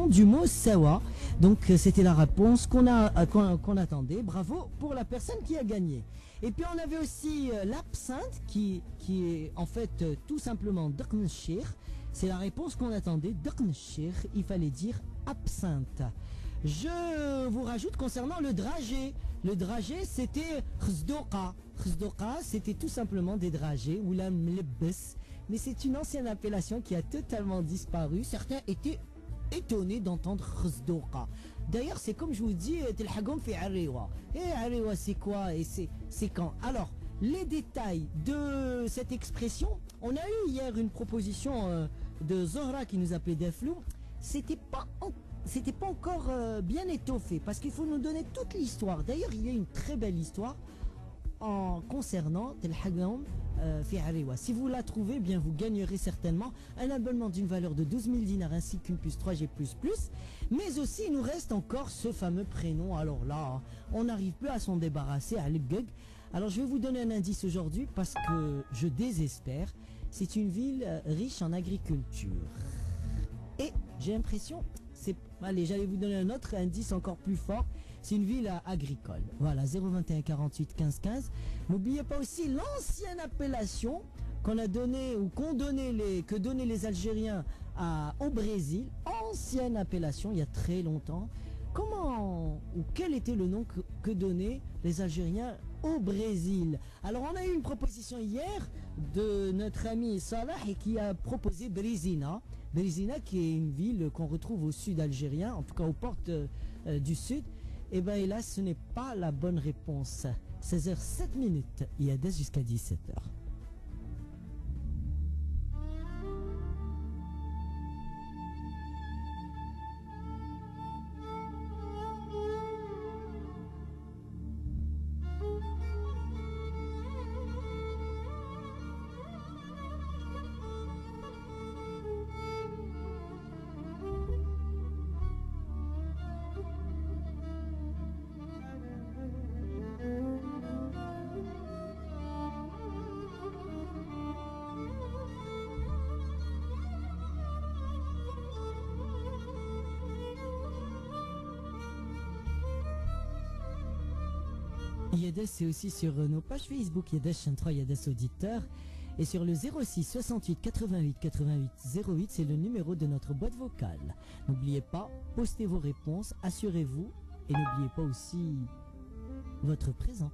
expression du mot sawa. Donc c'était la réponse qu'on attendait. Bravo pour la personne qui a gagné. Et puis on avait aussi l'absinthe qui est en fait tout simplement Doknshir. C'est la réponse qu'on attendait. Doknshir, il fallait dire absinthe. Je vous rajoute concernant le dragé. Le dragé c'était khzdoqa. Khzdoqa c'était tout simplement des dragées ou la mlebes. Mais c'est une ancienne appellation qui a totalement disparu. Certains étaient étonné d'entendre khzdoqa. D'ailleurs, c'est comme je vous dis, telhagom fi Ariwa. Et Ariwa, c'est quoi et c'est quand? Alors, les détails de cette expression, on a eu hier une proposition de Zohra qui nous appelait Deflou. C'était pas encore bien étoffé parce qu'il faut nous donner toute l'histoire. D'ailleurs, il y a une très belle histoire en concernant telhagom fi Ariwa. Si vous la trouvez, bien vous gagnerez certainement un abonnement d'une valeur de 12 000 dinars ainsi qu'une puce 3G++. Mais aussi, il nous reste encore ce fameux prénom. Alors là, on n'arrive plus à s'en débarrasser à Lebgug. Alors je vais vous donner un indice aujourd'hui parce que je désespère. C'est une ville riche en agriculture. Et j'ai l'impression, allez, j'allais vous donner un autre indice encore plus fort. C'est une ville agricole. Voilà, 021 48 15 15. N'oubliez pas aussi l'ancienne appellation qu'on a donné ou que donnaient les Algériens au Brésil. Ancienne appellation, il y a très longtemps. Comment ou quel était le nom que donnaient les Algériens au Brésil? Alors on a eu une proposition hier de notre ami Salah et qui a proposé Brézina. Brézina qui est une ville qu'on retrouve au sud algérien, en tout cas aux portes du sud. Et bien hélas, ce n'est pas la bonne réponse. 16h07, il y a jusqu'à 17h. Yades, c'est aussi sur nos pages Facebook Yades Chantra, Yades Auditeur. Et sur le 06 68 88 88 08, c'est le numéro de notre boîte vocale. N'oubliez pas, postez vos réponses, assurez-vous. Et n'oubliez pas aussi votre présent.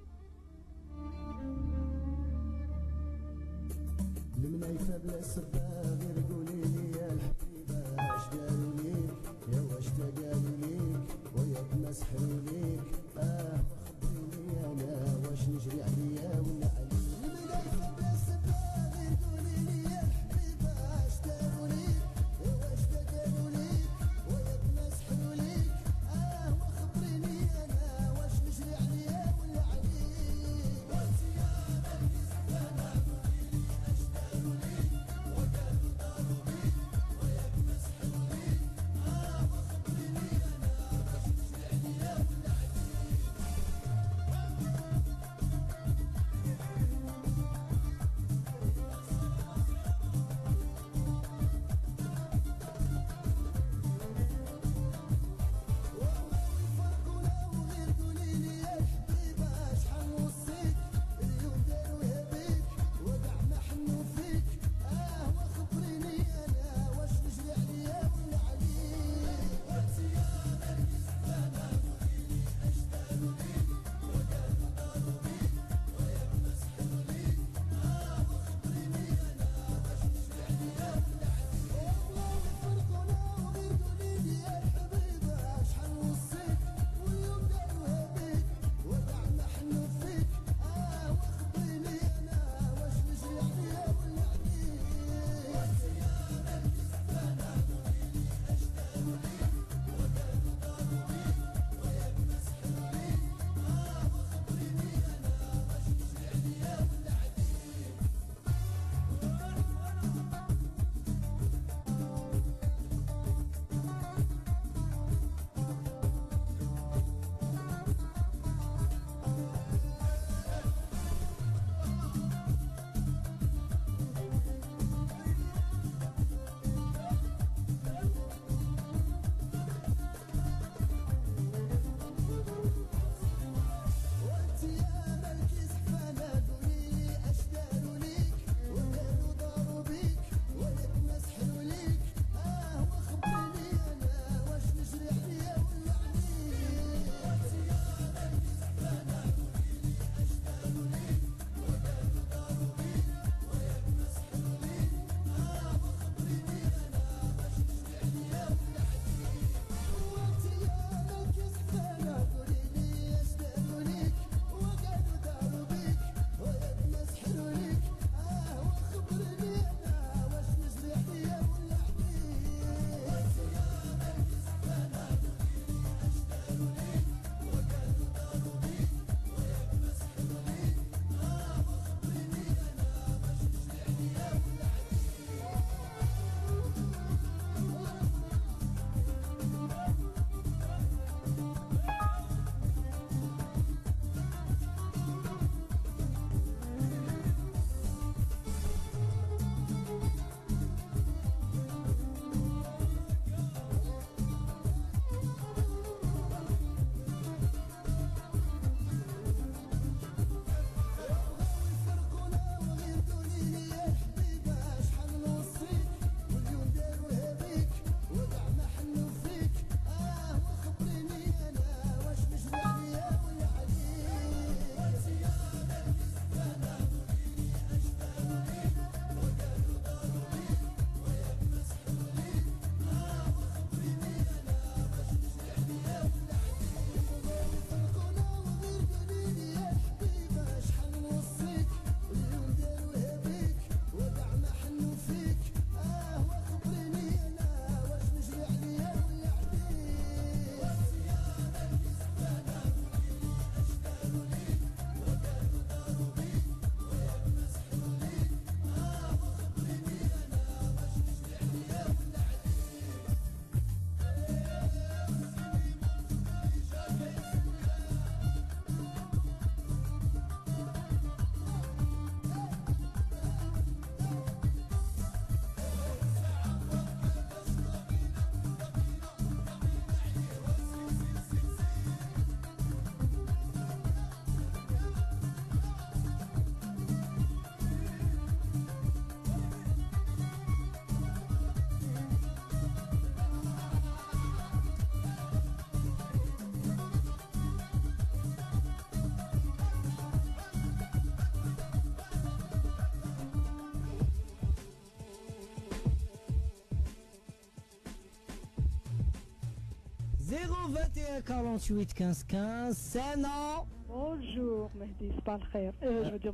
021 48 15 15. Sana. Bonjour, Mehdi, c'est pas le khair. Je veux dire,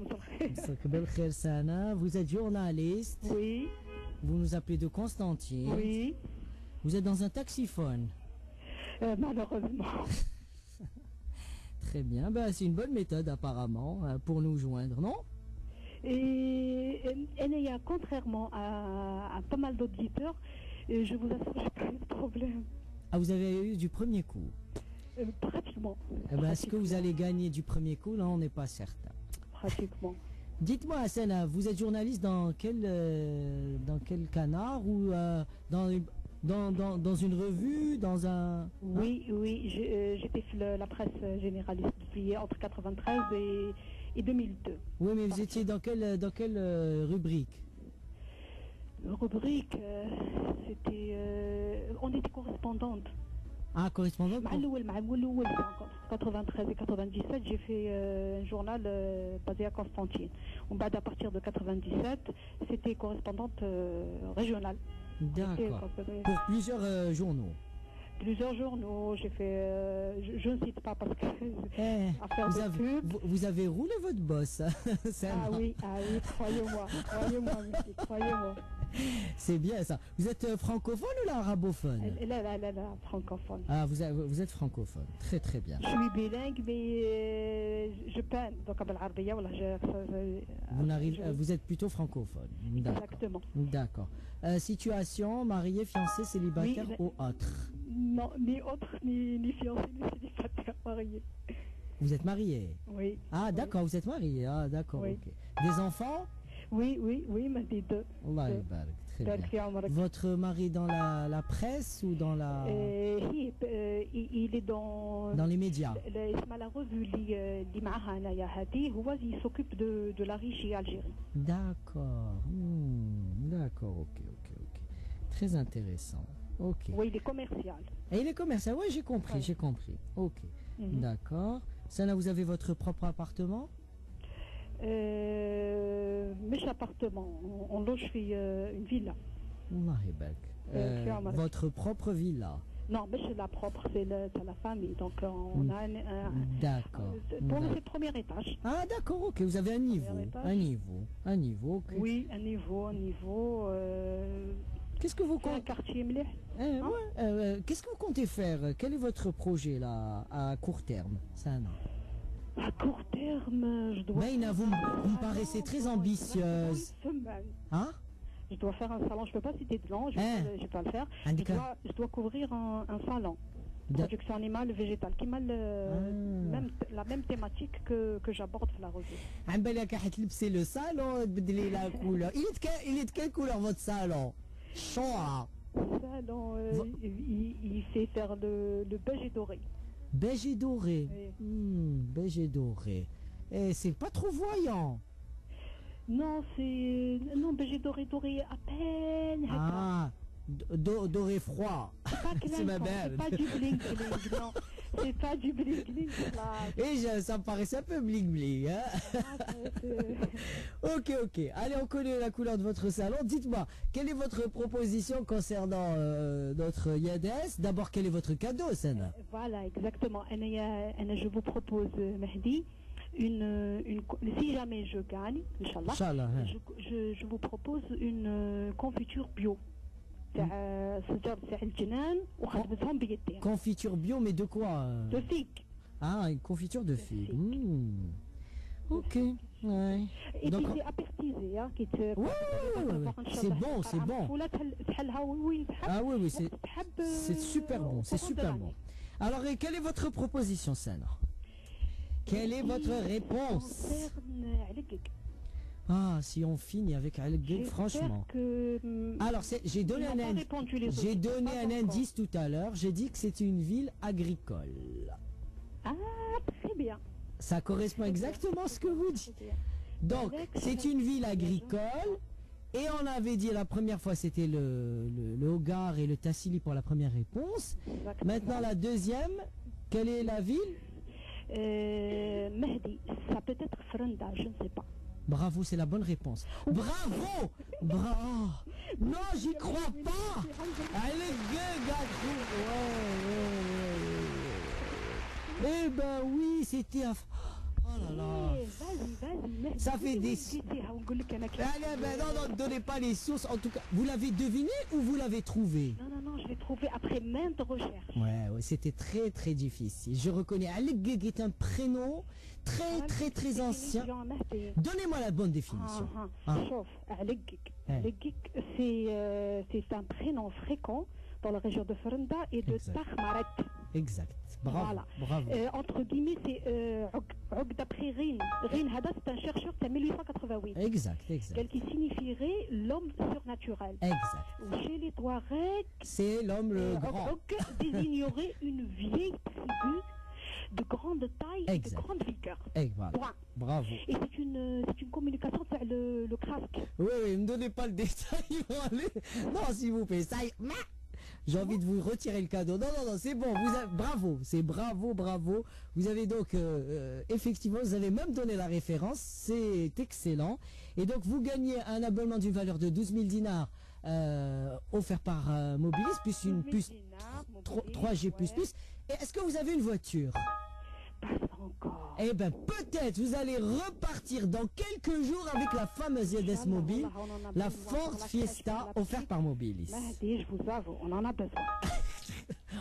Khair Sana. Vous êtes journaliste. Oui. Vous nous appelez de Constantine. Oui. Vous êtes dans un taxiphone. Malheureusement. Très bien. Ben, c'est une bonne méthode apparemment pour nous joindre, non? Et contrairement à pas mal d'auditeurs, je vous assure, j'ai pas eu de problème. Ah, vous avez eu du premier coup. Pratiquement. Eh ben, est-ce que vous allez gagner du premier coup? Là, on n'est pas certain. Pratiquement. Dites-moi, Hassana, vous êtes journaliste dans quel canard ou dans une revue, dans un... Oui, j'étais la presse généraliste depuis entre 93 et 2002. Oui, mais vous étiez dans quelle rubrique? Rubrique, c'était... on était correspondante. Ah, correspondante? Entre 93 et 97, j'ai fait un journal basé à Constantine. À partir de 97, c'était correspondante régionale. D'accord. Pour plusieurs journaux. Plusieurs journaux, j'ai fait... je ne cite pas parce que... vous avez roulé votre boss. Oui, croyez-moi, croyez-moi. C'est bien ça. Vous êtes francophone ou arabophone? Là, francophone. Ah, vous êtes francophone. Très très bien. Je suis bilingue, mais je peine. Donc, vous êtes plutôt francophone. Exactement. D'accord. Situation, marié, fiancé, célibataire ou autre? Non, ni autre, ni fiancé, ni célibataire, marié. Vous êtes marié? Oui. Ah, d'accord, vous êtes marié. Ah, d'accord, oui. ok. Des enfants? Oui, mais des deux. Très bien. Votre mari dans la presse ou dans la... il est dans les médias. La revue il s'occupe de la Régie Algérie. D'accord. D'accord, ok. Très intéressant. Ok. Oui, il est commercial. Et il est commercial, oui, j'ai compris. Ok. D'accord. Sana, vous avez votre propre appartement? Mes appartements, on loge une villa. Votre propre villa? Non, mais c'est la propre, c'est la famille. Donc on a d'accord. Pour le premier étage. Ah d'accord, ok, vous avez un niveau. Okay. Oui, un niveau. Qu'est-ce que vous comptez? Un quartier mleh. Qu'est-ce que vous comptez faire? Quel est votre projet là à court terme, Sana? À court terme, je dois... Maïna, vous me paraissez très ambitieuse. Hein? Je dois faire un salon, je ne peux pas citer de nom, je ne vais pas le faire. Je dois couvrir un salon. Production animale, végétale, qui m'a la même thématique que j'aborde dans la revue. C'est le salon, la couleur. Il est de quelle couleur votre salon? Choix. Le salon, il fait faire le beige et doré. Beige et doré. Oui. Beige et doré. Et c'est pas trop voyant. Non, beige et doré à peine. Ah, doré froid. C'est ma belle. C'est pas du bling bling, non. C'est pas du bling bling. Et ça me paraissait un peu bling bling. Hein. Ok. Allez, on connaît la couleur de votre salon. Dites-moi, quelle est votre proposition concernant notre Yades? D'abord, quel est votre cadeau, Sana? Voilà, exactement. Je vous propose, Mehdi, si jamais je gagne, Inch'Allah, je vous propose une confiture bio. Confiture bio, mais de quoi? De figues. Ah, une confiture de figues. Ok. Ouais. Et puis c'est apertisé, hein, c'est bon. Ah oui, c'est super bon, Alors, et quelle est votre proposition, Sana? Quelle est votre réponse? Ah, si on finit avec Al-Gig, franchement. Alors, j'ai donné un indice tout à l'heure. J'ai dit que c'est une ville agricole. Ah, très bien. Ça correspond exactement à ce que vous dites. Donc, c'est une ville agricole. Et on avait dit la première fois, c'était le Hogar et le Tassili pour la première réponse. Exactement. Maintenant, la deuxième, quelle est la ville? Mehdi, ça peut être Frenda, je ne sais pas. Bravo, c'est la bonne réponse. Bravo. Non, j'y crois pas. Allez, ouais. Eh ben oui, c'était un... Oh là là. Vas-y. Ça fait des... Allez, ben non, ne donnez pas les sources. En tout cas, vous l'avez deviné ou vous l'avez trouvé? Non, je l'ai trouvé après maintes recherches. Ouais, c'était très très difficile. Je reconnais. Alegg est un prénom très ancien. Donnez-moi la bonne définition. Sauf, Alegg, c'est un prénom fréquent dans la région de Ferenda et de Takhmaret. Exact. Bravo. Entre guillemets, c'est Ogg d'après Rin. Rin, c'est un chercheur de 1888. Exact. Qui signifierait l'homme surnaturel. Exact. Chez les Touaregs, c'est l'homme le grand. Ogg désignerait une vieille tribu de grande taille et de grande vigueur. Bravo. Et c'est une communication vers le crasque. Oui, ne donnez pas le détail. Non, s'il vous plaît. J'ai envie de vous retirer le cadeau. Non, c'est bon. Bravo. C'est bravo. Vous avez donc, effectivement, vous avez même donné la référence. C'est excellent. Et donc, vous gagnez un abonnement d'une valeur de 12 000 dinars offert par Mobilis, plus une puce 3G++. Et est-ce que vous avez une voiture? Pas encore. Eh bien, peut-être vous allez repartir dans quelques jours avec la fameuse ZS Mobile, la Ford Fiesta offerte par Mobilis. Je vous avoue, on en a besoin.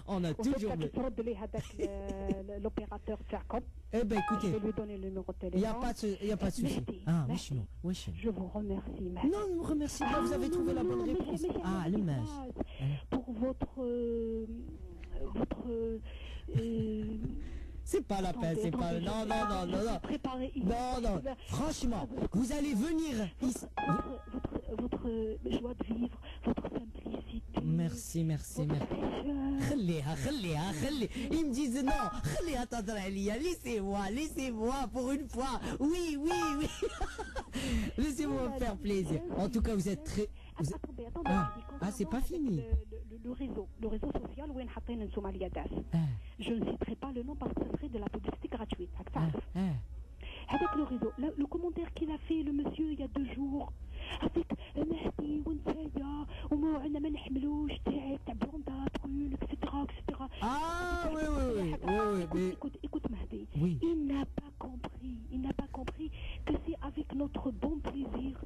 On a toujours besoin. L'opérateur Jacob. Eh bien, écoutez, je vais lui donner le numéro de téléphone. Il n'y a pas de souci. Je vous remercie. Non, ne me remerciez pas, vous avez trouvé la bonne réponse. Le match. Pour votre c'est pas la peine, c'est pas... Non. Franchement, vous allez venir ici. Votre joie de vivre, votre simplicité. Merci. Ils me disent non. Laissez-moi pour une fois. Oui. Laissez-moi me faire plaisir. En tout cas, vous êtes très... Attendez. C'est pas fini. Le réseau social où je ne citerai pas le nom parce que ce serait de la publicité gratuite. Avec le réseau, le commentaire qu'il a fait le monsieur il y a 2 jours avec Mahdi Wintaya وما نحملوش تاع بلوندا brune, etc. Oui. Écoute Mahdi, il n'a pas compris que c'est avec notre bon plaisir.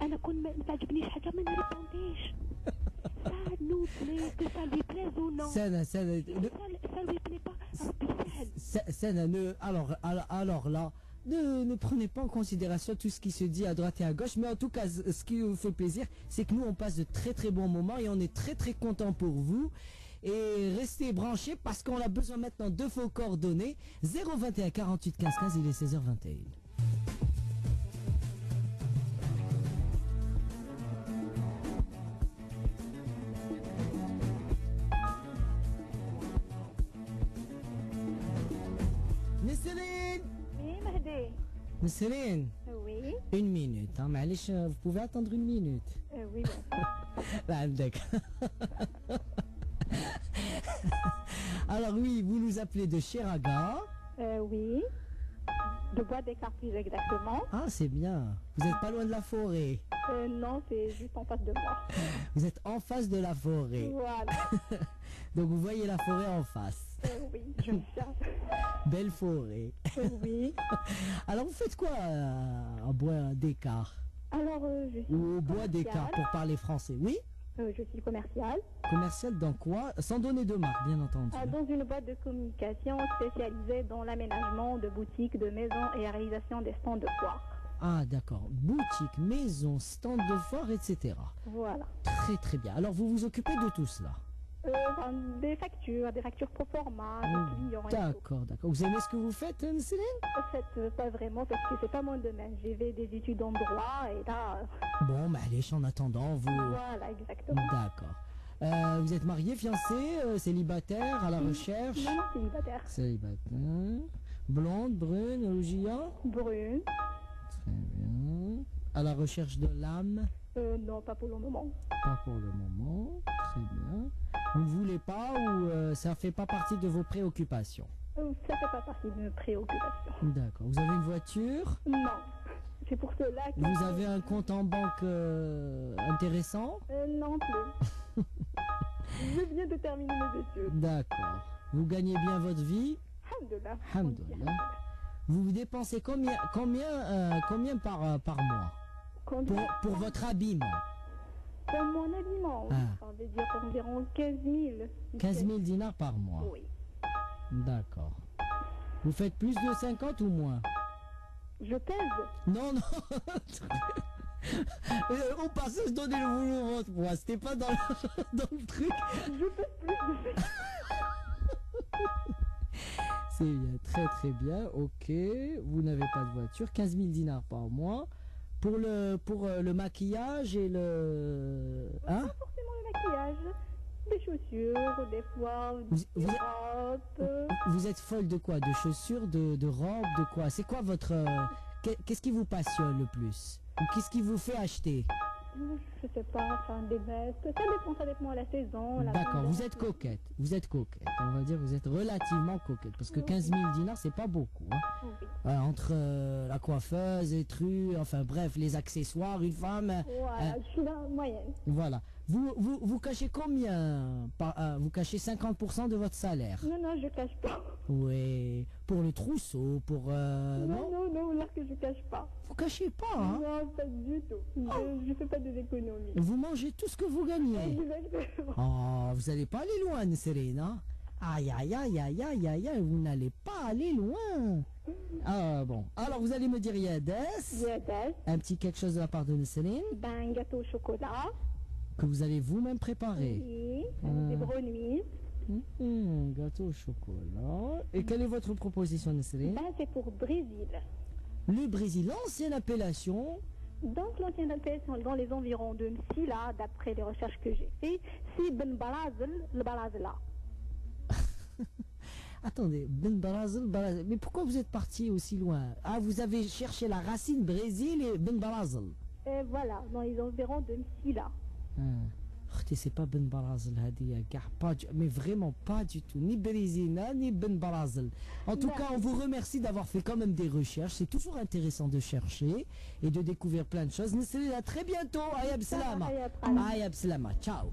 أنا كون ما تعجبنيش حاجة ما نريبونديش. Ça nous plaît, que ça lui plaise ou non. Ça lui plaît pas. Alors là, ne prenez pas en considération tout ce qui se dit à droite et à gauche, mais en tout cas, ce qui vous fait plaisir, c'est que nous, on passe de très bons moments et on est très contents pour vous. Et restez branchés parce qu'on a besoin maintenant de vos coordonnées. 021 48 15 15, il est 16h21. Céline. Oui. 1 minute, vous pouvez attendre 1 minute. Oui. D'accord. Alors oui, vous nous appelez de Cheraga. Oui. De Bois d'Écart plus exactement. C'est bien. Vous n'êtes pas loin de la forêt. Non, c'est juste en face de moi. Vous êtes en face de la forêt. Voilà. Donc vous voyez la forêt en face. Oui, je sais. Belle forêt. Oui. Alors vous faites quoi à Bois d'Écart? Alors je suis au Bois d'Écart pour parler français, oui? Je suis commerciale. Commerciale dans quoi? Sans donner de marque, bien entendu. Dans une boîte de communication spécialisée dans très de boutiques, de maisons et la réalisation des stands de foire. D'accord. Boutique, maison, stand de foire, etc. Voilà. Très bien. Alors vous vous occupez de tout cela? Des factures pro forma, des clients. D'accord. Vous aimez ce que vous faites, Céline? En fait, pas vraiment, parce que c'est pas mon domaine. J'ai fait des études en droit et là... Bon, allez, en attendant, vous... Voilà, exactement. D'accord. Vous êtes marié, fiancé, célibataire, à la recherche? Non, célibataire. Célibataire. Blonde, brune, Lougia? Brune. Très bien. À la recherche de l'âme? Non, pas pour le moment. Pas pour le moment, très bien. Vous ne voulez pas ou ça fait pas partie de vos préoccupations? Ça fait pas partie de mes préoccupations. D'accord. Vous avez une voiture? Non. C'est pour cela que... Vous avez un compte en banque intéressant? Non plus. Je viens de terminer mes études. D'accord. Vous gagnez bien votre vie? Alhamdoulilah. Vous dépensez combien par mois pour votre habillement? Pour mon habillement, ça veut dire environ 15 000. 15 000 dinars par mois? Oui. D'accord. Vous faites plus de 50 ou moins? Je pèse? Non, non. Au passage, donnez-le votre poids. C'était pas dans le truc. Je pèse plus de 50. C'est bien, très très bien. Ok, vous n'avez pas de voiture. 15 000 dinars par mois. Pour le maquillage et le... Hein? Pas forcément le maquillage. Des chaussures, des fois, des robes. Vous êtes folle de quoi? De chaussures, de robes, de quoi? C'est quoi votre... Qu'est-ce qui vous passionne le plus? Ou qu'est-ce qui vous fait acheter? Je sais pas, enfin des vestes. Ça dépend à la saison. D'accord, vous êtes coquette. Vous êtes coquette. On va dire vous êtes relativement coquette. Parce que 15 000 dinars, c'est pas beaucoup. Hein. Oui. Entre la coiffeuse, les trucs, enfin bref, les accessoires, une femme... Voilà, je suis dans la moyenne. Voilà. Vous cachez combien vous cachez 50% de votre salaire? Non, non, je cache pas. Oui. Pour le trousseau, pour... Non, là que je cache pas. Vous cachez pas, hein? Non, pas du tout. Je fais pas des économies. Vous mangez tout ce que vous gagnez. Exactement. Oh, vous n'allez pas aller loin, Nesrine, hein? Aïe, aïe, aïe, aïe, aïe, aïe, aïe, vous n'allez pas aller loin. Ah bon. Alors, vous allez me dire Yades. Yades. Un petit quelque chose de la part de Nesrine. Ben, gâteau au chocolat. Que vous allez vous-même préparer. Oui, des brownies. Gâteau au chocolat. Et quelle est votre proposition, Nesrine? Ben, c'est pour Brésil. Le Brésil, l'ancienne appellation. Donc, l'ancienne appellation dans les environs de Msila, d'après les recherches que j'ai faites, c'est Ben Barazel, le Barazela. Attendez, Ben Barazel, mais pourquoi vous êtes parti aussi loin? Ah, vous avez cherché la racine Brésil et Ben Barazel. Et voilà, dans les environs de Msila. C'est pas Ben Barazel, mais vraiment pas du tout. Ni Brésil, ni Ben Barazel. En tout cas, on vous remercie d'avoir fait quand même des recherches. C'est toujours intéressant de chercher et de découvrir plein de choses. Mais à très bientôt. Ayab Salama. Ayab Salama. Ciao.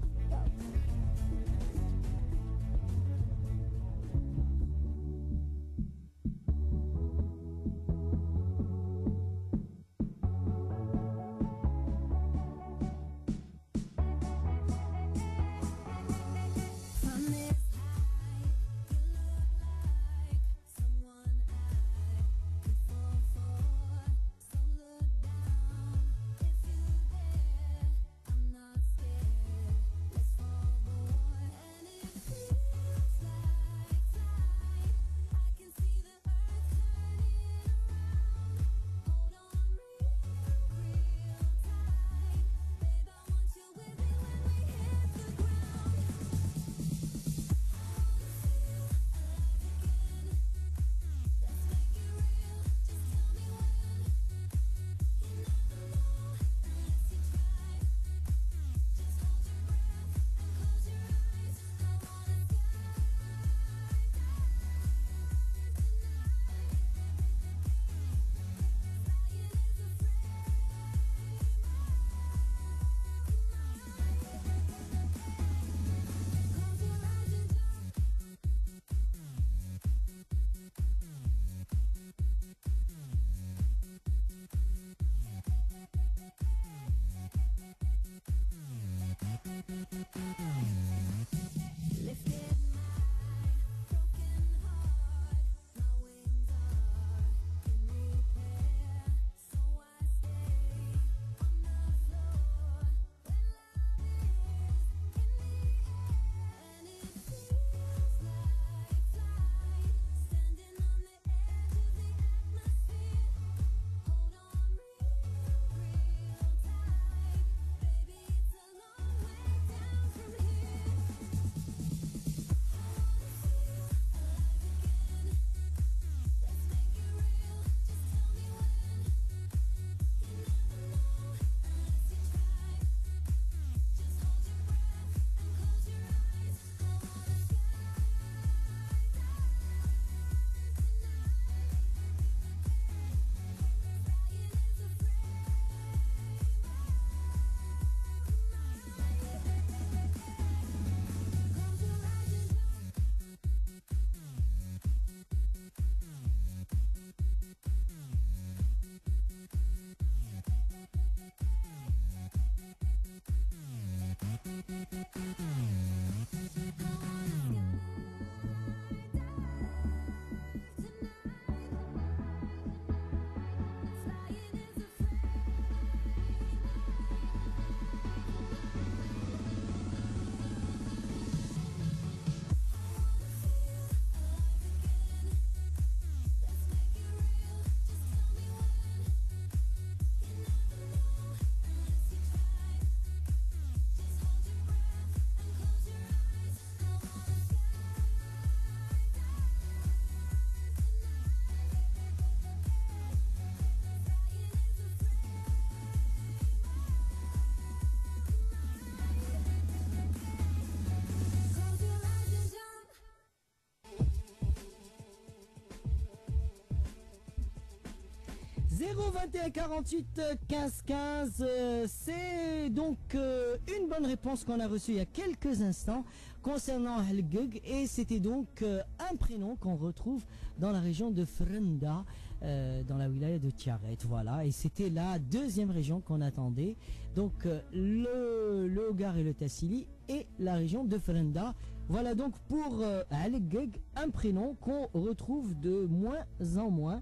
021 48 15 15, c'est donc une bonne réponse qu'on a reçue il y a quelques instants concernant Al-Gug, et c'était donc un prénom qu'on retrouve dans la région de Frenda, dans la wilaya de Tiaret, voilà, et c'était la deuxième région qu'on attendait, donc le Hogar et le Tassili et la région de Frenda. Voilà donc pour Al-Gug, un prénom qu'on retrouve de moins en moins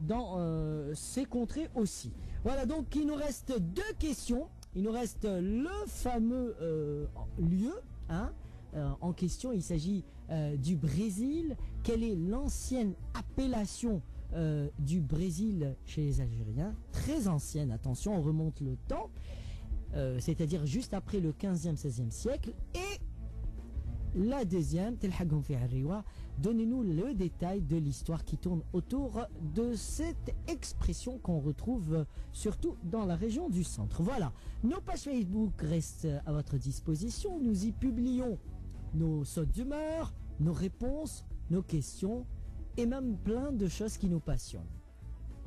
dans ces contrées aussi. Voilà, donc il nous reste deux questions. Il nous reste le fameux lieu en question. Il s'agit du Brésil. Quelle est l'ancienne appellation du Brésil chez les Algériens? Très ancienne, attention, on remonte le temps, c'est-à-dire juste après le 15e, 16e siècle. Et la deuxième, donnez-nous le détail de l'histoire qui tourne autour de cette expression qu'on retrouve surtout dans la région du centre. Voilà, nos pages Facebook restent à votre disposition. Nous y publions nos sautes d'humeur, nos réponses, nos questions et même plein de choses qui nous passionnent.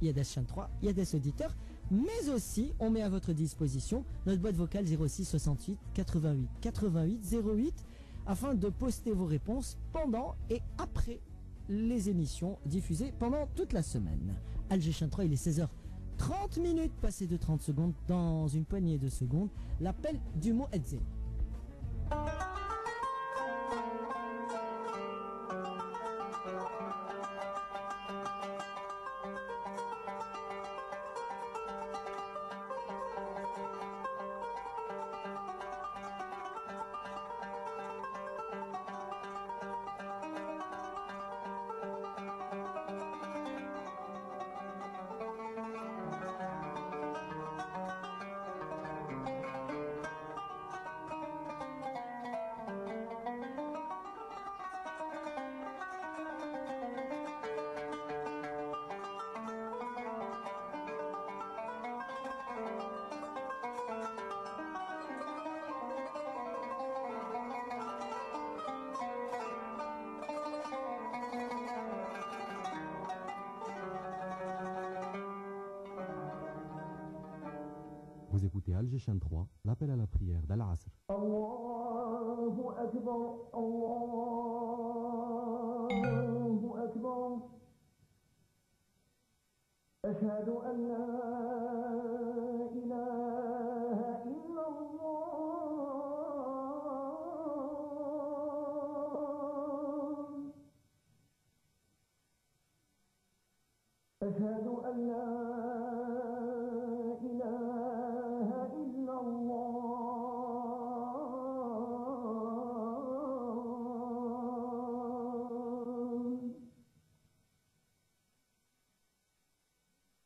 Il y a des chaînes 3, il y a des auditeurs, mais aussi on met à votre disposition notre boîte vocale 06 68 88 88 08 afin de poster vos réponses pendant et après les émissions diffusées pendant toute la semaine. Alger Chaîne 3, il est 16h30 passé de 30 secondes. Dans une poignée de secondes, l'appel du mot Edzé. Vous écoutez Alger Chaîne 3, l'appel à la prière d'Al-Asr. Allahu Akbar, Allahu Akbar. Ashhadu an la ilaha illa Allah. Ashhadu an la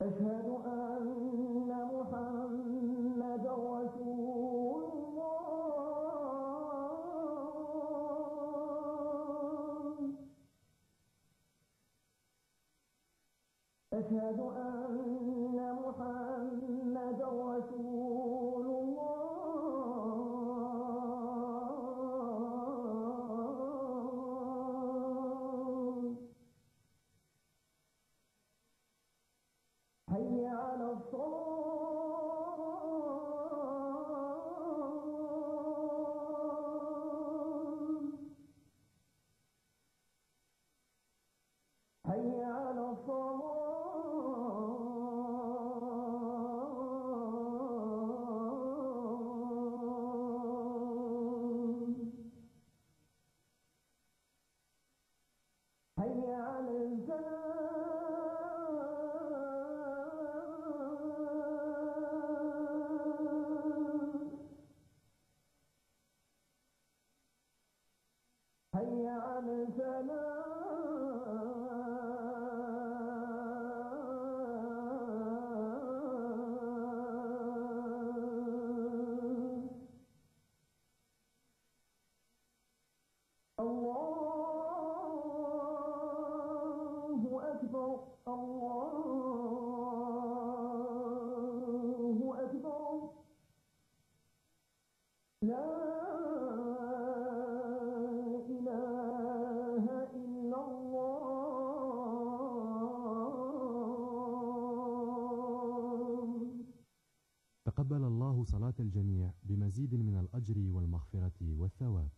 أشهد أن محمد رسول الله. أشهد أن محمد رسول الله. حي على الصلاة. حي على الصلاة. حي على الفلاح. حي على الفلاح. الله أكبر، الله أكبر. لا إله إلا الله. تقبل الله صلاة الجميع بمزيد من الأجر والمغفرة والثواب.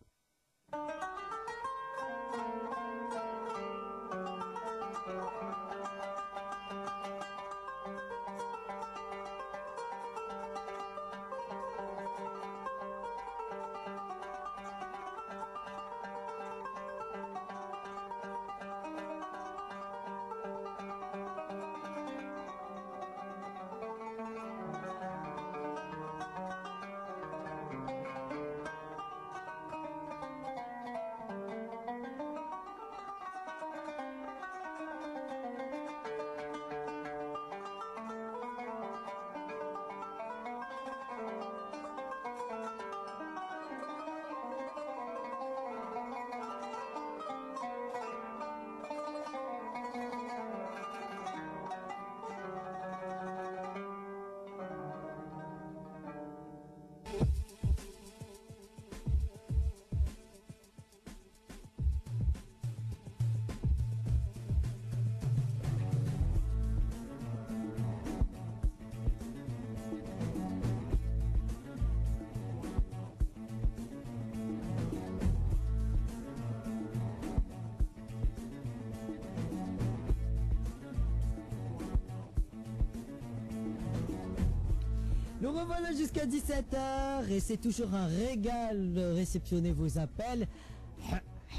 Nous revoilà jusqu'à 17h et c'est toujours un régal de réceptionner vos appels.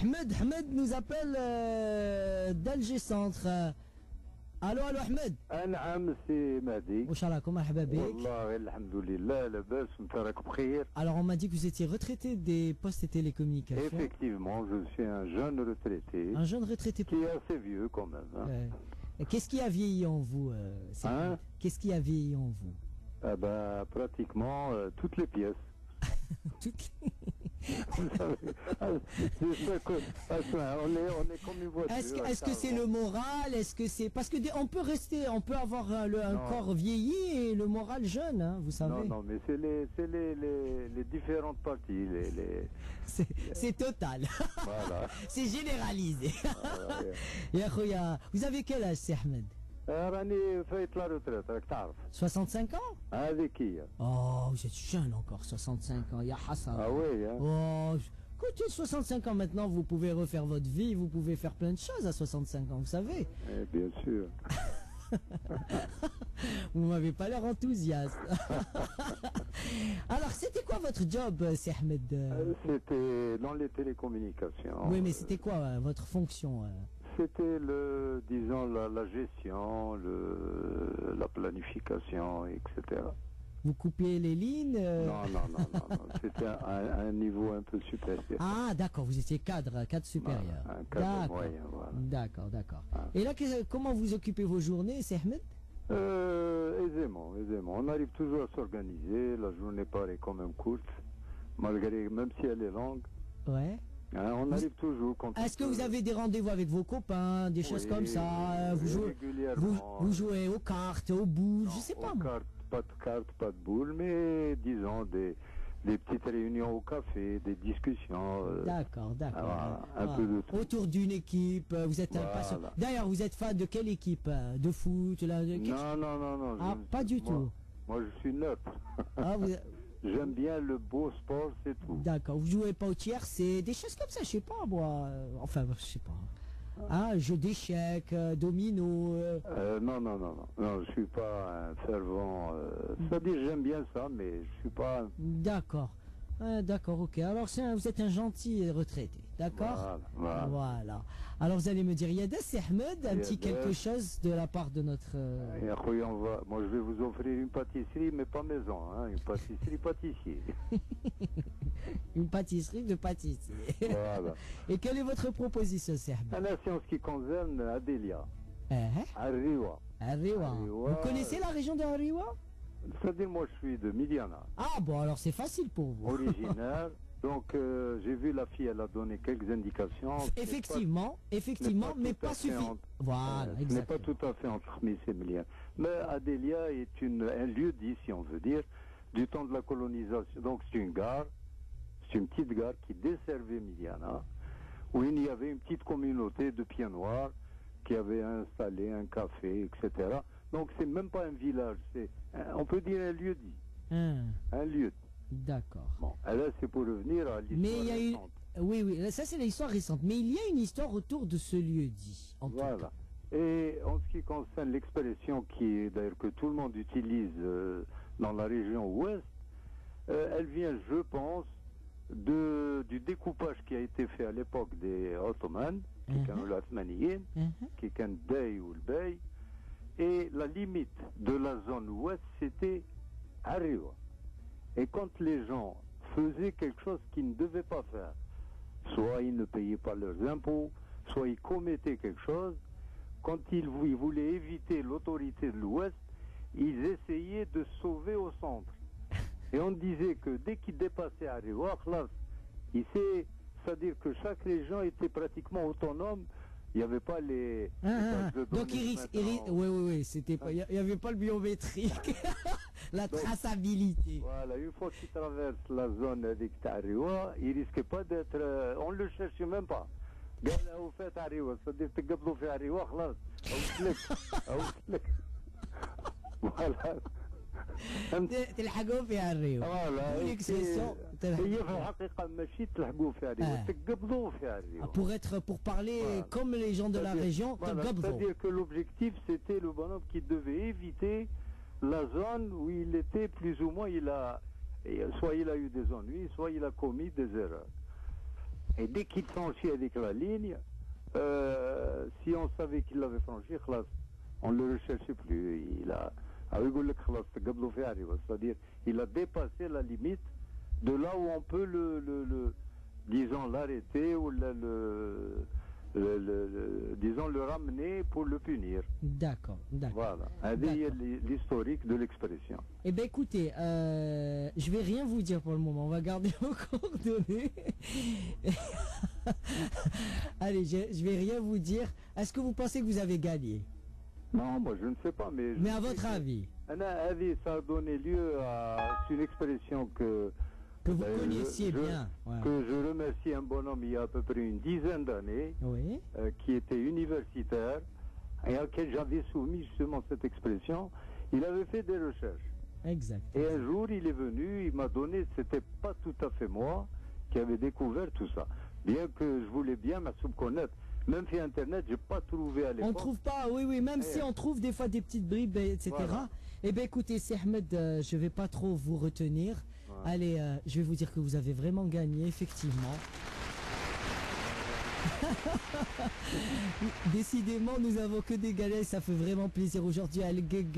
Ahmed nous appelle d'Alger Centre. Allô Ahmed. نعم سي مهدي. واش راكم مرحبا بك. والله الحمد لله لاباس وانت راك بخير. Alors on m'a dit que vous étiez retraité des postes et télécommunications. Effectivement, je suis un jeune retraité. Un jeune retraité qui est assez vieux quand même. Hein. Qu'est-ce qui a vieilli en vous Qu'est-ce qui a vieilli en vous? Ah bah, pratiquement toutes les pièces. Toutes les... on est comme une voiture. Est-ce que c'est le moral? Est-ce que c'est parce que on peut rester, on peut avoir un corps vieilli et le moral jeune, hein, vous savez. Non, mais c'est les différentes parties. C'est total. Voilà. C'est généralisé. Vous avez quel âge, c'est Ahmed? راني فايت لا روتريت راك تعرف 65 ans. هذيك هي. Oh, vous êtes jeune encore, 65 ans, ya Hassan. Ah oui, hein. Oh, écoutez, 65 ans maintenant, vous pouvez refaire votre vie, vous pouvez faire plein de choses à 65 ans, vous savez. Bien sûr. Vous m'avez pas l'air enthousiaste. Alors, c'était quoi votre job, c'est Ahmed? C'était dans les télécommunications. Oui, mais c'était quoi votre fonction? C'était disons la gestion, la planification, etc. Vous coupiez les lignes Non. C'était un niveau un peu supérieur. Ah, d'accord, vous étiez cadre supérieur. Un cadre moyen, voilà. D'accord. Et là, comment vous occupez vos journées, c'est Ahmed? Aisément. On arrive toujours à s'organiser. La journée paraît quand même courte, même si elle est longue. Ouais. Hein, on arrive toujours. Est-ce que vous avez des rendez-vous avec vos copains, des choses comme ça? Vous jouez aux cartes, aux boules, je sais pas. Pas de cartes, pas de boules, mais disons des petites réunions au café, des discussions. D'accord. Voilà, un peu de tout. Autour d'une équipe, vous êtes D'ailleurs, vous êtes fan de quelle équipe? De foot Non. Ah, pas du tout. Moi, je suis neutre. Ah, J'aime bien le beau sport, c'est tout. D'accord. Vous jouez pas au tiers, c'est des choses comme ça, je sais pas moi. Enfin, je sais pas. Ah, jeu d'échecs, domino. Non, je suis pas un fervent. C'est-à-dire, j'aime bien ça, mais je suis pas. D'accord. D'accord, ok. Alors, vous êtes un gentil retraité, d'accord? Voilà. Alors, vous allez me dire, Yada, c'est Ahmed, un petit quelque chose de la part de notre... Moi, je vais vous offrir une pâtisserie, mais pas maison, hein, une pâtisserie-pâtissier. Une pâtisserie de pâtissier. Voilà. Et quelle est votre proposition, c'est Ahmed? En ce qui concerne Adélia, Arriwa. Vous connaissez la région de Arriwa? C'est-à-dire, moi, je suis de Midiana. Ah, bon, alors c'est facile pour vous. Originaire. Donc, j'ai vu la fille, elle a donné quelques indications. Effectivement, mais pas suffisant. Voilà, ce n'est pas tout à fait entre Khmis et Milian. Mais Adélia est un lieu dit, si on veut dire, du temps de la colonisation. Donc, c'est une gare, c'est une petite gare qui desservait Midiana, où il y avait une petite communauté de pieds noirs qui avait installé un café, etc. Donc, c'est même pas un village, on peut dire un lieu dit. Un lieu. D'accord. Bon, là, c'est pour revenir à l'histoire récente. Oui, oui, ça c'est l'histoire récente. Mais il y a une histoire autour de ce lieu-dit. Voilà. Et en ce qui concerne l'expression d'ailleurs que tout le monde utilise dans la région ouest, elle vient, je pense, du découpage qui a été fait à l'époque des Ottomans, qui est l'Othmaniyin, qui est un Dey ou le Bey, et la limite de la zone ouest, c'était Arriva. Et quand les gens faisaient quelque chose qu'ils ne devaient pas faire, soit ils ne payaient pas leurs impôts, soit ils commettaient quelque chose, quand ils voulaient éviter l'autorité de l'Ouest, ils essayaient de sauver au centre. Et on disait que dès qu'ils dépassaient Arriva, c'est-à-dire que chaque région était pratiquement autonome. Il n'y avait pas les... donc oui, c'était pas, il n'y avait pas le biométrique, la traçabilité. Voilà, une fois qu'ils traversent la zone avec Arriva, ils ne risquaient pas d'être... on ne le cherchait même pas. قال له فات عريوة صديق تقبضوا في عريوة خلاص اوصلك فوالا تلحقوا في عريوة هي في الحقيقة ماشي تلحقوا في عريوة تقبضوا في عريوة pour parler comme les gens de la région c'est-à-dire que l'objectif c'était le bonhomme qui devait éviter la zone où il était plus ou moins soit il a eu des ennuis, soit il a commis des erreurs. Et dès qu'il franchit avec la ligne, si on savait qu'il l'avait franchi, on ne le recherchait plus. C'est-à-dire il a dépassé la limite de là où on peut disons l'arrêter ou disons le ramener pour le punir. D'accord. Voilà. L'historique de l'expression. Eh bien écoutez, je vais rien vous dire pour le moment, on va garder vos coordonnées. Allez, je vais rien vous dire. Est-ce que vous pensez que vous avez gagné? Non, moi je ne sais pas, mais à votre avis? Ça a donné lieu à une expression que vous connaissiez bien. Que je remercie un bonhomme il y a à peu près une dizaine d'années, qui était universitaire, et à qui j'avais soumis justement cette expression. Il avait fait des recherches. Exact. Et un jour, il est venu, il m'a donné, c'était pas tout à fait moi qui avait découvert tout ça. Bien que je voulais bien me connaître. Même sur Internet, j'ai pas trouvé à l'époque. On trouve pas, oui, même si on trouve des fois des petites bribes, etc. Voilà. Eh bien écoutez, c'est Ahmed, je vais pas trop vous retenir. Ouais. Allez, je vais vous dire que vous avez vraiment gagné, effectivement. Décidément, nous avons que des galets, ça fait vraiment plaisir aujourd'hui.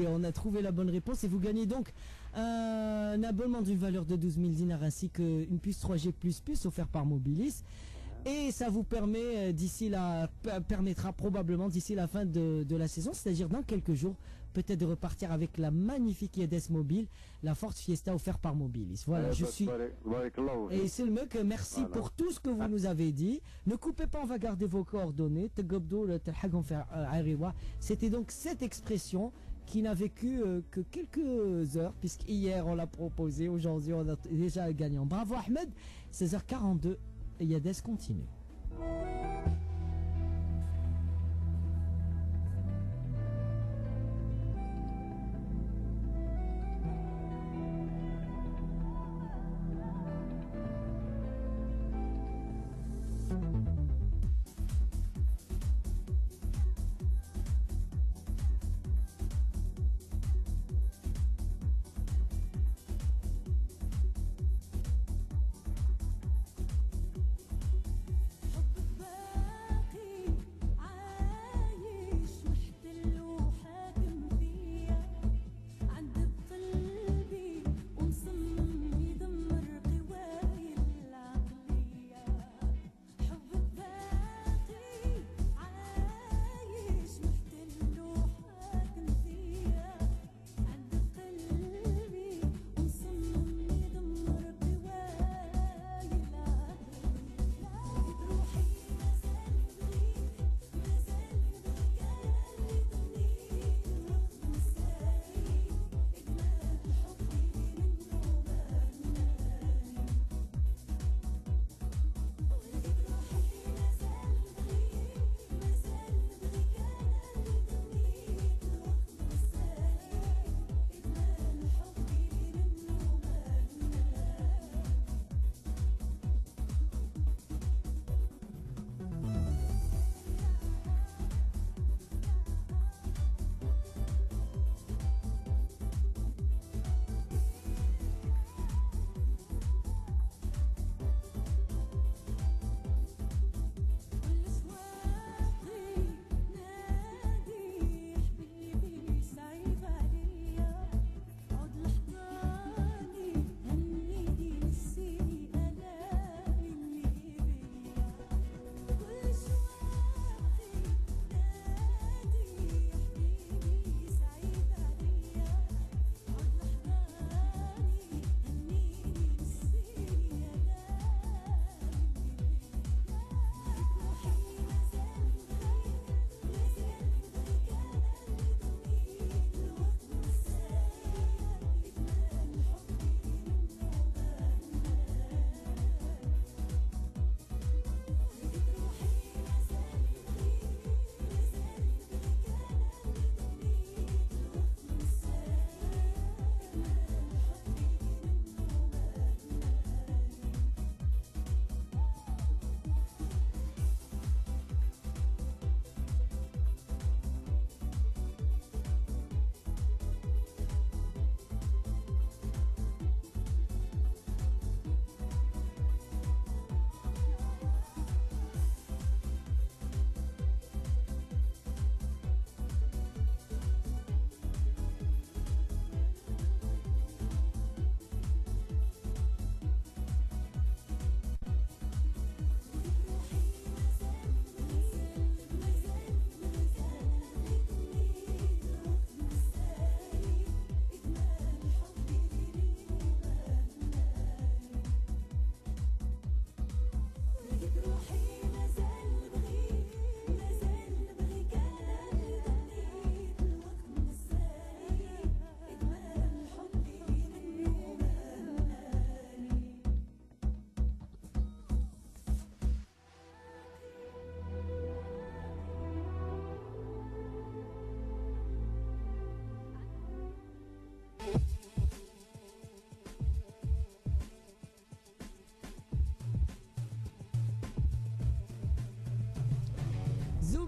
On a trouvé la bonne réponse et vous gagnez donc un abonnement d'une valeur de 12 000 dinars ainsi qu'une puce 3G++ offerte par Mobilis. Et ça vous permet permettra probablement d'ici la fin de la saison, c'est-à-dire dans quelques jours, peut-être de repartir avec la magnifique Yedes Mobile, la Ford Fiesta offerte par Mobilis. Voilà, je suis... Et c'est le mec, merci pour tout ce que vous nous avez dit. Ne coupez pas, on va garder vos coordonnées. C'était donc cette expression qui n'a vécu que quelques heures, puisqu'hier on l'a proposé, aujourd'hui on a déjà un gagnant. Bravo Ahmed, 16h42. Yedes continue.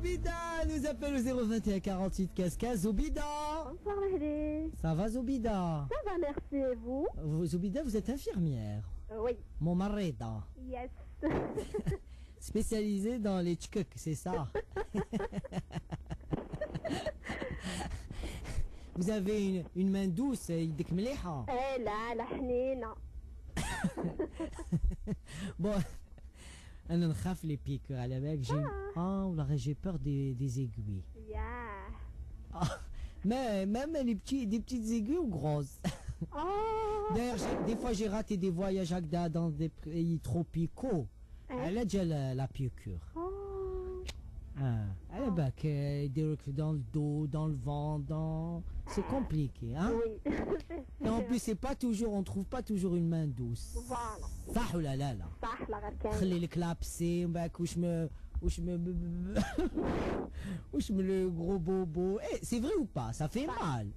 Zoubida nous appelle au 021 48 15 15. Zoubida. Bonsoir Mahdi. Ça va Zoubida? Ça va, merci, et vous? Zoubida, vous êtes infirmière. Oui. Mon marida. Yes. Spécialisée dans les tchkuk, c'est ça. Vous avez une main douce, يدك مليحة. Eh là, la hnina. Bon, أنا نخاف les piqûres على بالك. J'ai peur des aiguilles. Yeah. Mais même des petites aiguilles ou grosses. Oh. D'ailleurs, des fois j'ai raté des voyages dans des pays tropicaux. Elle a déjà la piqûre. Elle est back, dans le dos, dans le ventre, c'est compliqué, hein? Oui. Et en plus, c'est pas toujours, on trouve pas toujours une main douce. Voilà. صح ولا لا لا؟ صح لا غير كان. خلي لك لابسي وباك وش me le gros bobo. C'est vrai ou pas? Ça fait mal.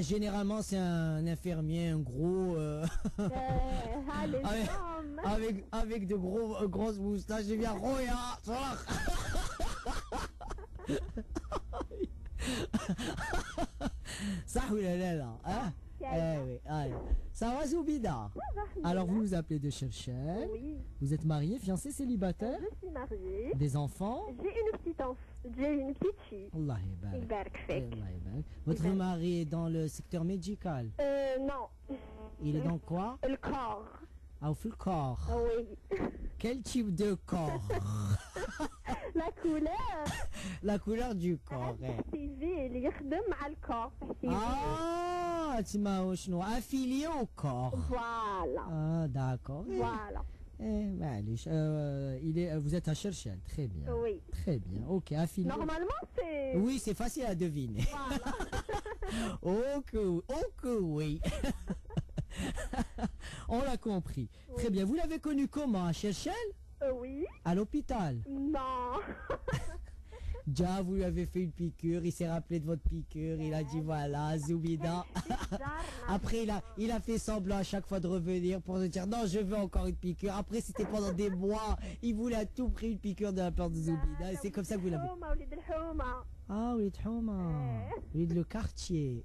Généralement, c'est un infirmier, un gros. Avec de grosses moustaches. Je viens Roya. Ça, oui, là. Hein? Oui. Ça va, Zoubida? Alors, vous nous appelez de Cherchel. Oui. Vous êtes marié, fiancé, célibataire? Je suis mariée. Des enfants? J'ai une petite fille. Allah يبارك فيك. Votre mari est dans le secteur médical? Non. Il est dans quoi? Le corps. Ah, le corps. Oui. Quel type de corps? La couleur. La couleur du corps. اللي يخدم مع الكور. Ah, tu m'as affilié au corps. Voilà. Ah, d'accord. Voilà. Vous êtes à Cherchel, très bien. Oui. Très bien, ok, affilié. Normalement, c'est... Oui, c'est facile à deviner. Voilà. Ok, oui. On l'a compris. Oui. Très bien, vous l'avez connu comment? À Cherchel? Oui. À l'hôpital? Non. Déjà, vous lui avez fait une piqûre, il s'est rappelé de votre piqûre, il a dit voilà, Zoubida. Après, il a fait semblant à chaque fois de revenir pour se dire non, je veux encore une piqûre. Après, c'était pendant des mois, il voulait à tout prix une piqûre de la part de Zoubida. Et c'est comme ça que vous l'avez. Ah, oui, oui, le quartier.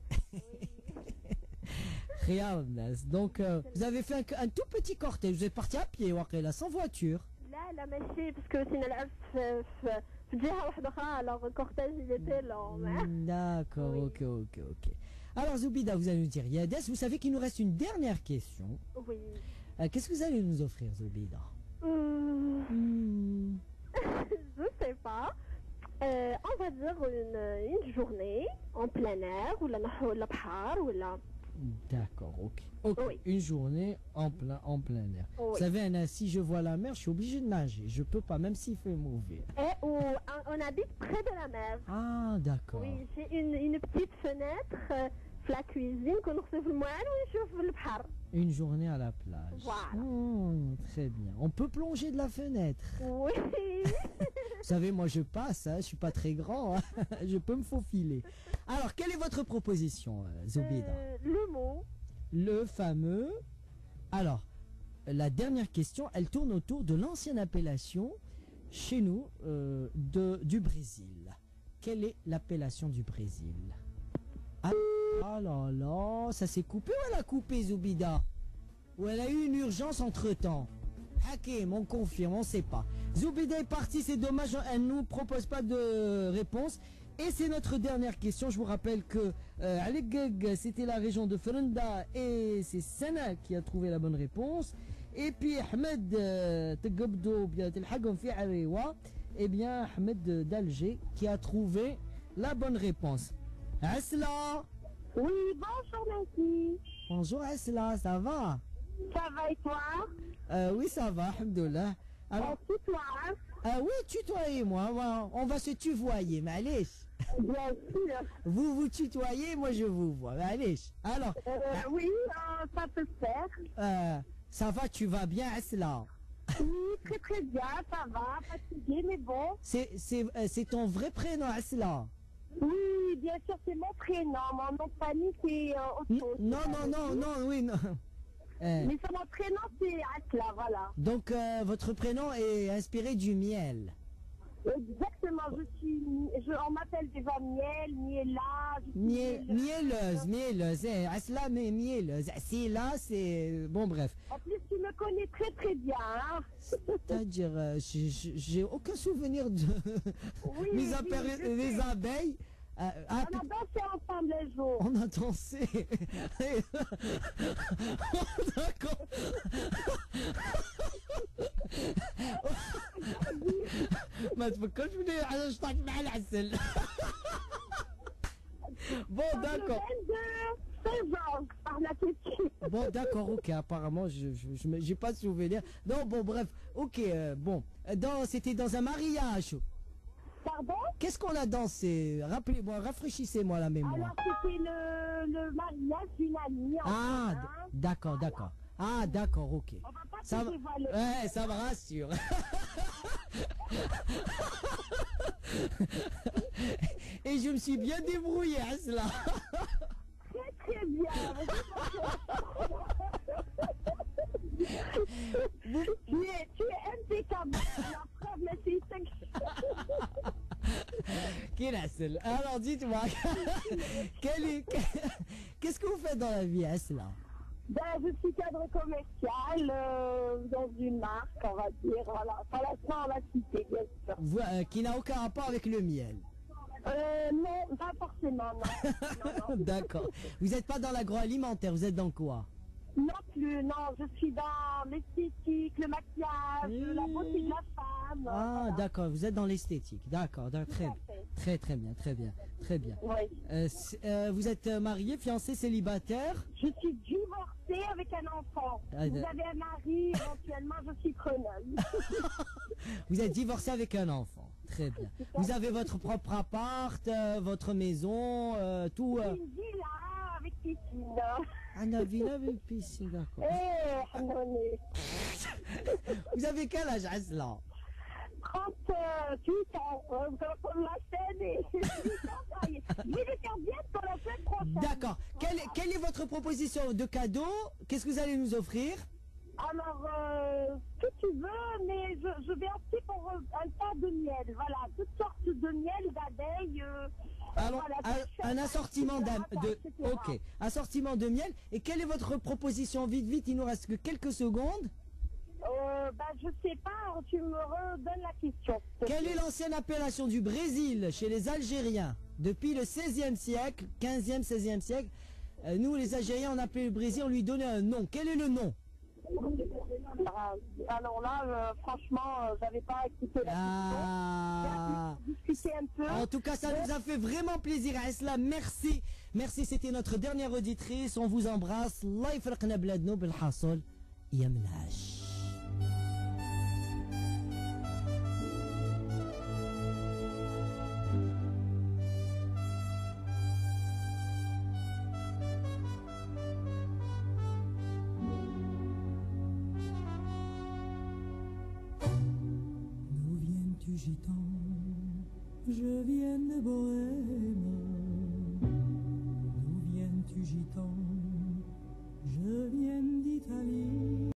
Regarde, donc vous avez fait un tout petit cortège, vous êtes parti à pied, là, sans voiture. لا ماشي باسكو سينا العرس في جهه واحده اخرى alors le cortège il était long. D'accord, oui. ok. Alors Zoubida, vous allez nous dire Yades, vous savez qu'il nous reste une dernière question. Oui. Qu'est-ce que vous allez nous offrir, Zoubida? Je sais pas. On va dire une journée en plein air ou la بحر ولا. D'accord, ok. Oui. Une journée en plein air. Oui. Vous savez, Anna, si je vois la mer, je suis obligé de nager. Je peux pas, même s'il fait mauvais. On habite près de la mer. Ah, d'accord. Oui, j'ai une petite fenêtre في la cuisine qu'on recève le moine ونشوف البحر. Une journée à la plage. Voilà. Très bien. On peut plonger de la fenêtre. Oui. Vous savez, moi je passe, je suis pas très grand, hein. Je peux me faufiler. Alors, quelle est votre proposition, Zoubida? Le mot. Le fameux. Alors, la dernière question, elle tourne autour de l'ancienne appellation chez nous du Brésil. Quelle est l'appellation du Brésil? Ah là là, ça s'est coupé ou elle a coupé, Zoubida? Ou elle a eu une urgence entre-temps? Hakim, on confirme, on ne sait pas. Zoubida est partie, c'est dommage, elle ne nous propose pas de réponse. Et c'est notre dernière question. Je vous rappelle que Aligeg, c'était la région de Frenda et c'est Sana qui a trouvé la bonne réponse. Et puis Ahmed Tegobdo, et bien Ahmed d'Alger qui a trouvé la bonne réponse. Asla. Oui, bonjour Nancy. Bonjour Asla, ça va? Ça va et toi? Oui, ça va, alhamdoulilah. Alors, oui, tutoyez-moi, on va se tutoyer, mais allez. Bien sûr. Vous tutoyez, moi je vous vois, mais allez. Alors. Oui, ça peut se faire. Ça va, tu vas bien, Asla? Oui, très bien, ça va, fatigué, mais bon. C'est ton vrai prénom, Asla? Oui, bien sûr, c'est mon prénom. Mon nom de famille, c'est autre chose. Non, oui, non. Mais sur mon prénom, c'est Asla, voilà. Donc, votre prénom est inspiré du miel? Exactement, on m'appelle déjà Miel, Miela. Mielleuse, Asla, mais mielleuse. Si là, c'est. Bon, bref. En plus, tu me connais très très bien. Hein. C'est-à-dire, j'ai aucun souvenir de. Oui, Mis à part les abeilles. On a dansé ensemble les jours. On a dansé. D'accord. ما تفكرش على شطك مع العسل. Bon, d'accord. Bon, d'accord, ok. Apparemment, je n'ai pas de souvenir. Non, bon, bref. Ok, bon. C'était dans un mariage. Pardon? Qu'est-ce qu'on a dansé? Rappelez-moi, rafraîchissez-moi la mémoire. Alors, c'était le mariage d'une amie. Ah, d'accord, voilà. d'accord. Ah, d'accord, ok. On va pas Ça, ouais, ça me rassure. Et je me suis bien débrouillé à cela. Très très bien. Tu es impeccable. La preuve, mais c'est Alors dites-moi, qu'est-ce que vous faites dans la vie, Asla? Ben, je suis cadre commercial dans une marque, on va dire. Voilà, pas la cité, bien sûr. Qui n'a aucun rapport avec le miel. Non, pas forcément, non. Non. D'accord. Vous n'êtes pas dans l'agroalimentaire, vous êtes dans quoi? Non plus, non, je suis dans l'esthétique, le maquillage, la beauté de la femme. Ah, voilà. D'accord, vous êtes dans l'esthétique, d'accord, très bien. Oui. Vous êtes marié, fiancé, célibataire? Je suis divorcée avec un enfant. Vous avez un mari, éventuellement, je suis preneuse. Vous êtes divorcé avec un enfant, très bien. Vous avez votre propre appart, votre maison, tout. Une villa avec piscine. Une villa avec piscine, d'accord. Vous avez quel âge, Asla? 38 ans. Pour la scène et je vais le faire bien pour la semaine prochaine. D'accord. Quelle est votre proposition de cadeau? Qu'est-ce que vous allez nous offrir? Alors, ce que tu veux, mais je vais opter pour un tas de miel. Voilà, toutes sortes de miel, d'abeilles. Alors, voilà, un assortiment ok, assortiment de miel. Et quelle est votre proposition? Vite, il nous reste que quelques secondes. Je sais pas, tu me redonnes la question. Quelle est l'ancienne appellation du Brésil chez les Algériens? Depuis le 16e siècle, 15e, 16e siècle, nous les Algériens on appelait le Brésil, on lui donnait un nom. Quel est le nom? Alors là, franchement, j'avais pas écouté la question. Discuter un peu. En tout cas, ça nous a fait vraiment plaisir, Asla. Merci. Merci, c'était notre dernière auditrice. On vous embrasse. Allah yfraqna bladno bil hasol. Yamnash. Gitan, je viens de Bohème. D'où viens-tu, gitan? Je viens d'Italie.